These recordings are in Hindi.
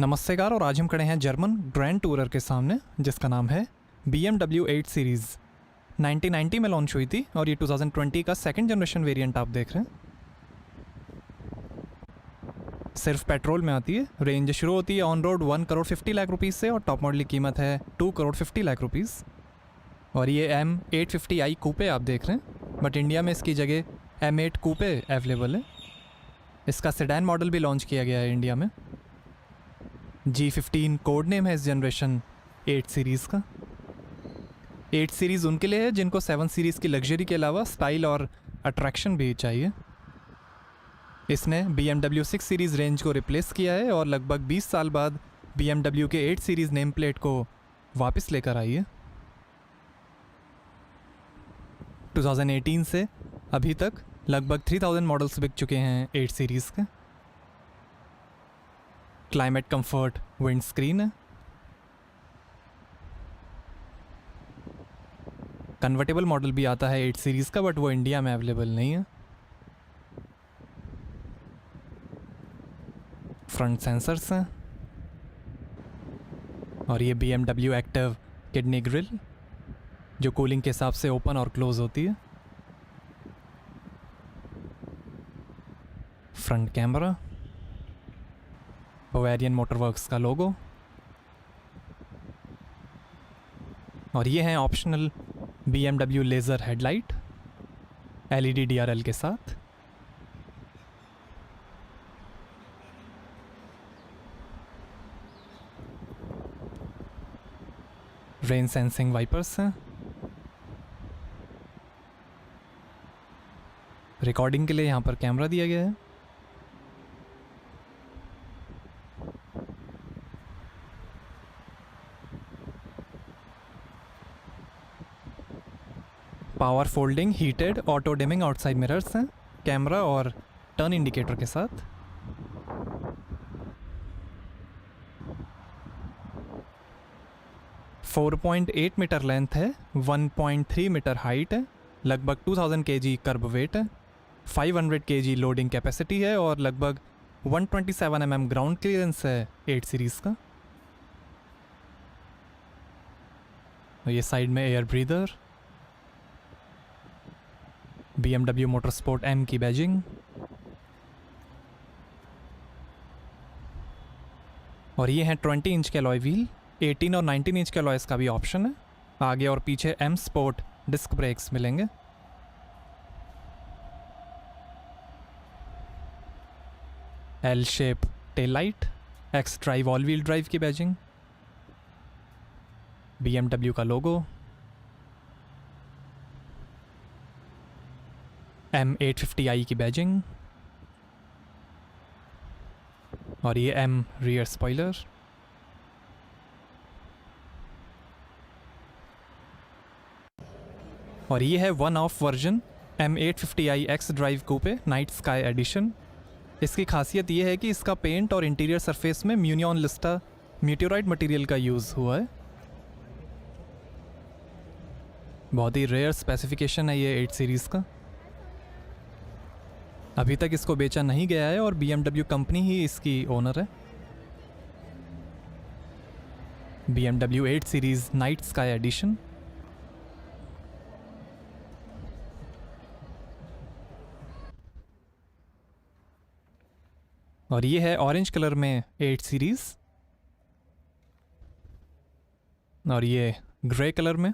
नमस्तेकार। और आज हम खड़े हैं जर्मन ग्रैंड टूरर के सामने जिसका नाम है BMW 8 सीरीज़। 1990 में लॉन्च हुई थी और ये 2020 का सेकंड जनरेशन वेरिएंट आप देख रहे हैं। सिर्फ पेट्रोल में आती है। रेंज शुरू होती है on road 1 crore 50 lakh rupees से और टॉप मॉडल की कीमत है 2 करोड़ 50 लाख रुपीज़। और ये M850i कूपे आप देख रहे हैं, बट इंडिया में इसकी जगह M8 कूपे अवेलेबल है। इसका सेडान मॉडल भी लॉन्च किया गया है इंडिया में। G15 कोड नेम है इस जनरेशन 8 सीरीज़ का। 8 सीरीज़ उनके लिए है जिनको 7 सीरीज़ की लग्जरी के अलावा स्टाइल और अट्रैक्शन भी चाहिए। इसने BMW 6 सीरीज़ रेंज को रिप्लेस किया है और लगभग 20 साल बाद BMW के 8 सीरीज़ नेम प्लेट को वापस लेकर आई है। 2018 से अभी तक लगभग 3000 मॉडल्स बिक चुके हैं 8 सीरीज़ के। क्लाइमेट कंफर्ट विंड स्क्रीन है। कन्वर्टेबल मॉडल भी आता है 8 सीरीज़ का, बट वो इंडिया में अवेलेबल नहीं है। फ्रंट सेंसर्स हैं और ये BMW एक्टिव किडनी ग्रिल जो कूलिंग के हिसाब से ओपन और क्लोज होती है। फ्रंट कैमरा, बवेरियन मोटरवर्क्स का लोगो, और ये हैं optional BMW laser headlight LED DRL के साथ। रेन सेंसिंग वाइपर्स हैं। रिकॉर्डिंग के लिए यहाँ पर कैमरा दिया गया है। Power folding heated auto dimming outside mirrors हैं कैमरा और टर्न इंडिकेटर के साथ। फोर 4.8 मीटर लेंथ है, 1.3 मीटर हाइट है, लगभग 2000 kg कर्ब वेट है, 500 kg लोडिंग कैपेसिटी है और लगभग 127 mm ग्राउंड क्लियरेंस है 8 सीरीज़ का। और ये साइड में air breather, BMW motorsport M की बैजिंग, और ये हैं 20 इंच के अलॉय व्हील। 18 और 19 इंच के अलॉयस का भी ऑप्शन है। आगे और पीछे M स्पोर्ट डिस्क ब्रेक्स मिलेंगे। L shape tail light, X drive all wheel drive की बैजिंग, BMW का लोगो, M850i की बैजिंग, और ये M रियर स्पॉइलर। और ये है one of version M850i X drive coupe night sky edition. इसकी खासियत ये है कि इसका पेंट और इंटीरियर सरफेस में म्यूनियन लिस्टा मीटियोराइट मटेरियल का यूज़ हुआ है। बहुत ही रेयर स्पेसिफिकेशन है ये 8 सीरीज़ का। अभी तक इसको बेचा नहीं गया है और BMW कंपनी ही इसकी ओनर है। BMW 8 series night sky edition. और ये है ऑरेंज कलर में 8 सीरीज़, और ये ग्रे कलर में।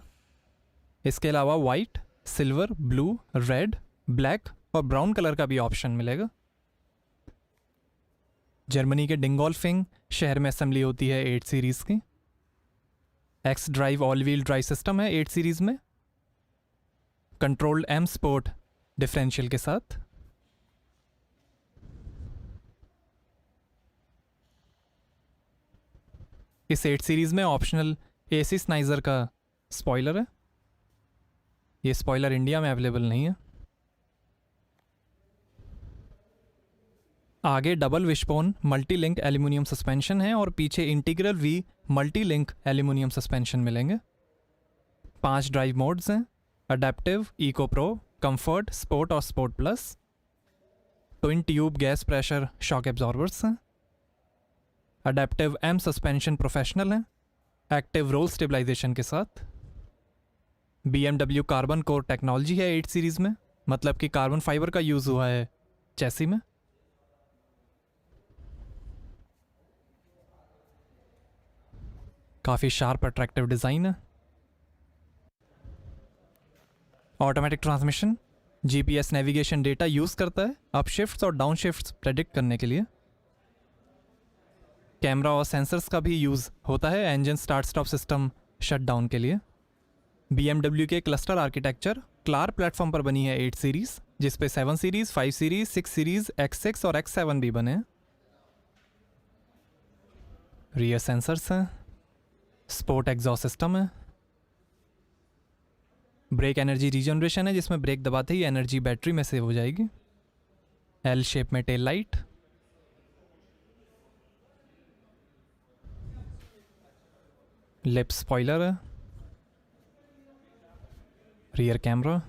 इसके अलावा white, silver, blue, red, black और ब्राउन कलर का भी ऑप्शन मिलेगा। जर्मनी के डिंगोल्फिंग शहर में असेंबली होती है 8 सीरीज़ की। X drive all wheel drive system है 8 सीरीज़ में, कंट्रोल्ड M स्पोर्ट डिफरेंशियल के साथ। इस 8 सीरीज़ में ऑप्शनल AC स्नाइजर का स्पॉइलर है। ये स्पॉइलर इंडिया में अवेलेबल नहीं है। आगे double wishbone multi link aluminium suspension है और पीछे integral V multi link aluminium suspension मिलेंगे। 5 ड्राइव मोड्स हैं, adaptive, eco pro, comfort, sport और sport plus. Twin tube gas pressure shock absorbers हैं। अडेप्टिव एम सस्पेंशन प्रोफेशनल है, एक्टिव रोल स्टेबलाइजेशन के साथ। BMW कार्बन कोर टेक्नोलॉजी है 8 सीरीज़ में, मतलब कि कार्बन फाइबर का यूज़ हुआ है चैसी में। काफ़ी शार्प अट्रैक्टिव डिज़ाइन है। Automatic transmission GPS navigation data use करता है अप शिफ्ट्स और डाउन शिफ्ट्स प्रेडिक्ट करने के लिए। कैमरा और सेंसर्स का भी यूज़ होता है engine start stop system shut down के लिए। BMW के क्लस्टर आर्किटेक्चर क्लार प्लेटफॉर्म पर बनी है 8 सीरीज़, जिस पे 7 सीरीज़, 5 सीरीज़, 6 सीरीज़, X6 और X7 भी बने हैं। रियर सेंसर्स हैं, स्पोर्ट एग्जॉस्ट सिस्टम है, ब्रेक एनर्जी रीजनरेशन है जिसमें ब्रेक दबाते ही एनर्जी बैटरी में सेव हो जाएगी। L शेप में टेल लाइट, लिप स्पॉइलर है, रियर कैमरा,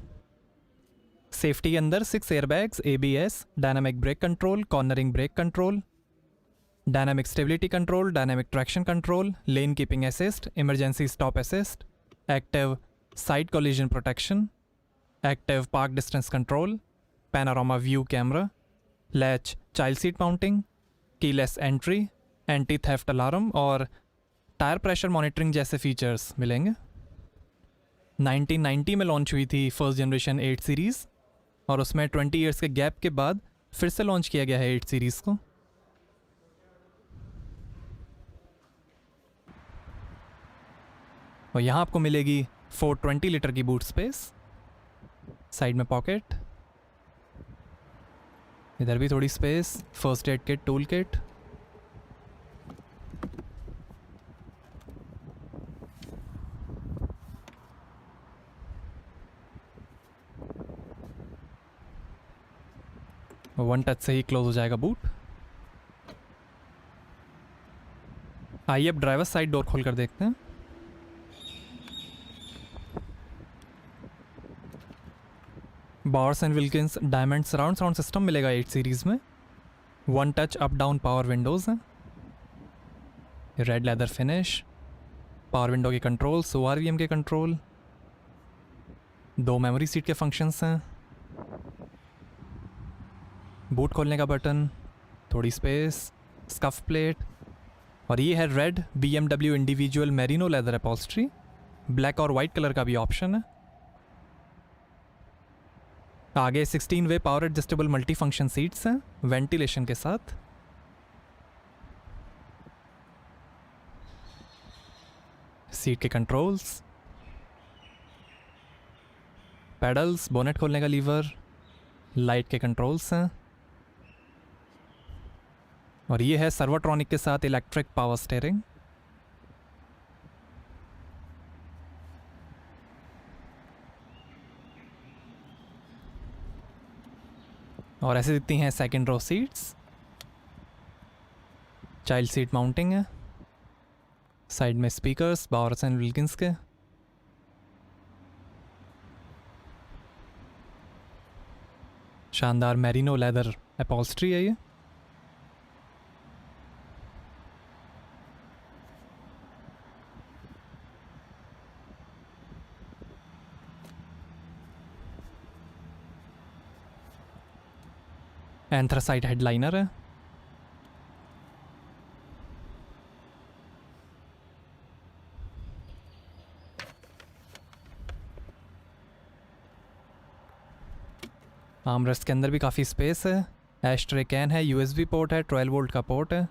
सेफ्टी के अंदर 6 airbags, ABS, dynamic brake control, cornering brake control, dynamic stability control, dynamic traction control, lane keeping assist, emergency stop assist, active side collision protection, active park distance control, panorama view camera, latch child seat mounting, keyless entry, anti theft alarm और टायर प्रेशर मॉनिटरिंग जैसे फीचर्स मिलेंगे। 1990 में लॉन्च हुई थी फर्स्ट जनरेशन 8 सीरीज़ और उसमें 20 ईयर्स के गैप के बाद फिर से लॉन्च किया गया है 8 सीरीज़ को। और यहाँ आपको मिलेगी 420 लीटर की बूट स्पेस, साइड में पॉकेट, इधर भी थोड़ी space, first aid kit, tool kit, one touch से ही क्लोज हो जाएगा बूट। आइए अब ड्राइवर साइड डोर खोल कर देखते हैं। Bowers and Wilkins diamond surround sound system मिलेगा 8 सीरीज़ में। One touch up down power windows हैं, red leather finish, power window के कंट्रोल, ORVM के कंट्रोल, 2 मेमोरी सीट के फंक्शंस हैं, बूट खोलने का बटन, थोड़ी स्पेस, स्कफ प्लेट, और ये है red BMW individual merino leather upholstery, black और वाइट कलर का भी ऑप्शन है। आगे 16 way power adjustable multi function seats हैं वेंटिलेशन के साथ। सीट के कंट्रोल्स, पैडल्स, बोनेट खोलने का लीवर, लाइट के कंट्रोल्स हैं, और ये है सर्वोट्रॉनिक के साथ इलेक्ट्रिक पावर स्टीयरिंग। और ऐसे दिखती हैं second row seats, child seat mounting है, साइड में स्पीकर्स बॉर्स एंड विल्किंस के, शानदार मेरिनो लेदर अपॉल्स्ट्री है ये। एंथ्रासाइट हेडलाइनर है, आर्मरेस्ट के अंदर भी काफ़ी स्पेस है, एस्ट्रे कैन है, USB पोर्ट है, 12 वोल्ट का पोर्ट है,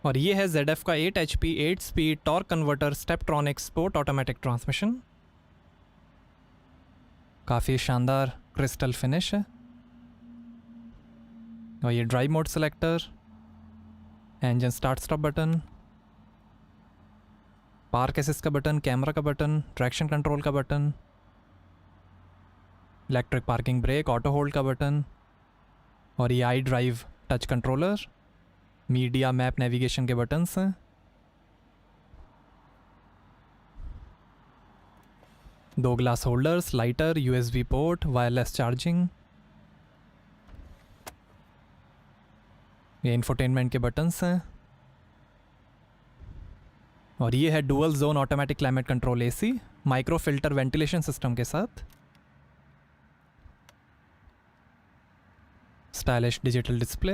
और ये है ZF का 8 HP 8 speed torque converter Steptronic sport automatic transmission. काफ़ी शानदार क्रिस्टल फिनिश है, और ये drive mode selector, engine start stop button, park assist का बटन, कैमरा का बटन, ट्रैक्शन कंट्रोल का button, electric parking brake, auto hold का बटन, और ये I drive touch controller, media map navigation के बटन्स हैं, 2 glass holders, lighter, USB port, wireless charging, ये इंफोटेनमेंट के बटन्स हैं और ये है dual zone automatic climate control AC micro filter ventilation system के साथ। स्टाइलिश डिजिटल डिस्प्ले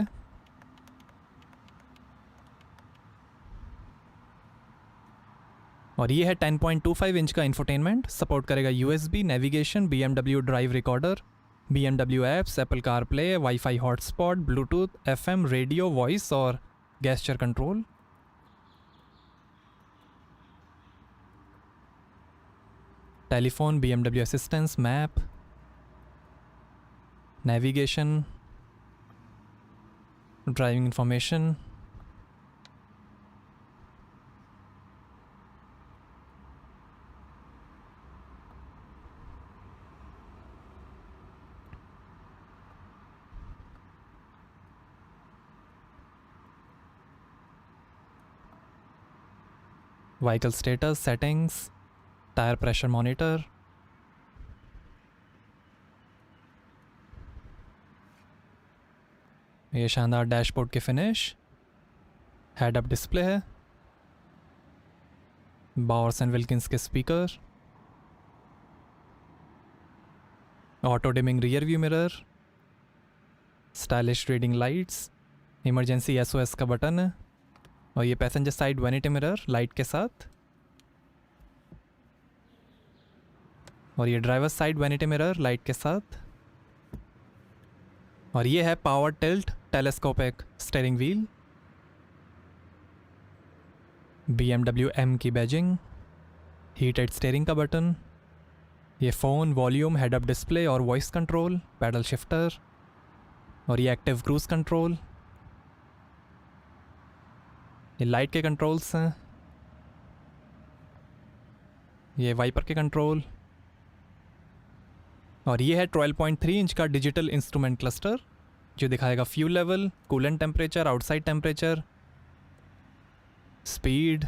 और ये है 10.25 इंच का इंफोटेनमेंट। सपोर्ट करेगा USB, navigation, BMW drive recorder, BMW apps, Apple CarPlay, wifi hotspot, bluetooth, FM, radio, voice और gesture control. Telephone, BMW assistance, map, navigation, driving information, vehicle status, settings, tyre pressure monitor, ये शानदार डैशबोर्ड के फिनिश, हेड अप डिस्प्ले है, बॉर्स एंड विल्किंस के speaker, auto dimming rear view mirror, stylish reading lights, emergency SOS का बटन है और ये passenger side vanity mirror light के साथ और ये driver side vanity mirror light के साथ और ये है power tilt telescopic steering wheel, BMW M की बैजिंग, हीटेड स्टीयरिंग का बटन, ये phone, volume, head up display और वॉइस कंट्रोल, पैडल शिफ्टर और ये एक्टिव क्रूज कंट्रोल, ये लाइट के कंट्रोल्स हैं, ये वाइपर के कंट्रोल और ये है 12.3 इंच का डिजिटल इंस्ट्रूमेंट क्लस्टर जो दिखाएगा fuel level, coolant temperature, outside temperature, speed,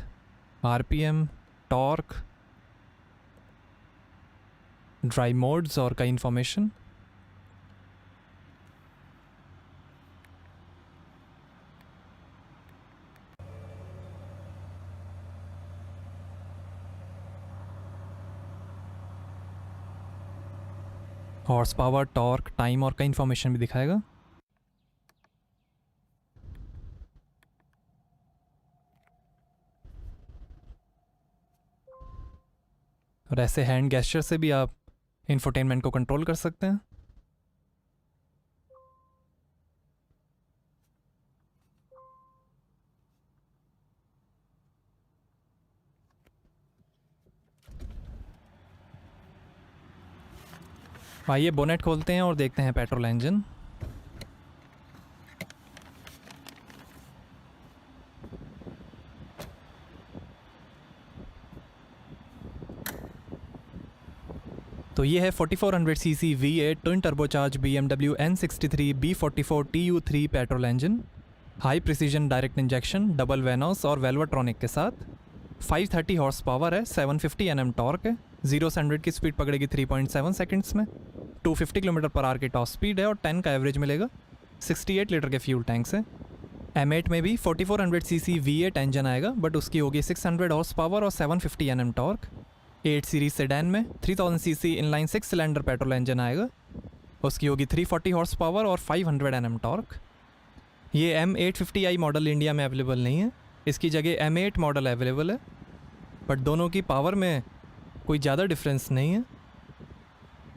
RPM, torque, drive modes और कई information. Horse power, torque, time और कई इंफॉर्मेशन भी दिखाएगा। और ऐसे हैंड गेस्चर से भी आप इंफोटेनमेंट को कंट्रोल कर सकते हैं। आइए बोनेट खोलते हैं और देखते हैं पेट्रोल इंजन। तो ये है 4400 CC V8 twin turbocharge BMW N63 B44 TU3 petrol engine, high precision direct injection, double Vanos और वेल्वाट्रॉनिक के साथ। 530 हॉर्स पावर है, 750 Nm टॉर्क है, 0 से 100 की स्पीड पकड़ेगी 3.7 सेकंड्स में, 250 km/h की टॉप स्पीड है और 10 का एवरेज मिलेगा। 68 लीटर के फ्यूल टैंक से। M8 में भी 4400 सीसी V8 इंजन आएगा बट उसकी होगी 600 हॉर्स पावर और 750 Nm टॉर्क। 8 सीरीज सेडान में 3000 CC inline 6 cylinder petrol engine आएगा, उसकी होगी 340 हॉर्स पावर और 500 Nm टॉर्क। ये M850i मॉडल इंडिया में अवेलेबल नहीं है, इसकी जगह M8 मॉडल अवेलेबल है, बट दोनों की पावर में कोई ज़्यादा डिफरेंस नहीं है,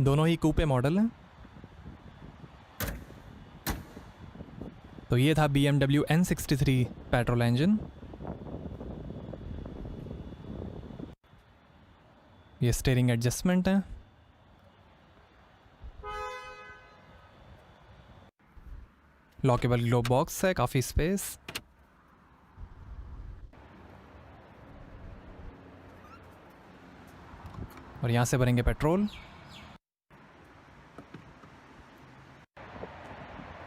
दोनों ही कूपे मॉडल हैं। तो ये था BMW N63 पेट्रोल इंजन। ये स्टीयरिंग एडजस्टमेंट है, लॉकेबल ग्लो बॉक्स है, काफ़ी स्पेस। और यहाँ से भरेंगे पेट्रोल।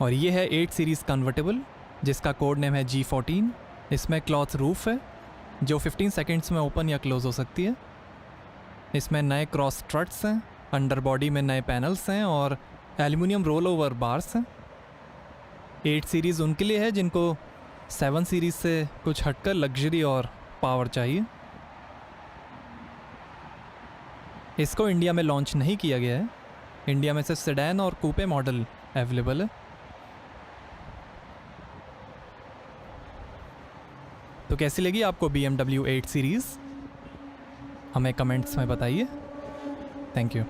और ये है 8 सीरीज़ कन्वर्टेबल जिसका कोड नेम है G14। इसमें क्लॉथ रूफ है जो 15 सेकंड्स में ओपन या क्लोज हो सकती है। इसमें नए क्रॉस स्ट्रट्स हैं, अंडर बॉडी में नए पैनल्स हैं और एल्युमिनियम रोल ओवर बार्स हैं। 8 सीरीज़ उनके लिए है जिनको 7 सीरीज़ से कुछ हटकर लग्जरी और पावर चाहिए। इसको इंडिया में लॉन्च नहीं किया गया है। इंडिया में सिर्फ सेडान और कूपे मॉडल अवेलेबल है। तो कैसी लगी आपको BMW 8 सीरीज़? हमें कमेंट्स में बताइए। Thank you.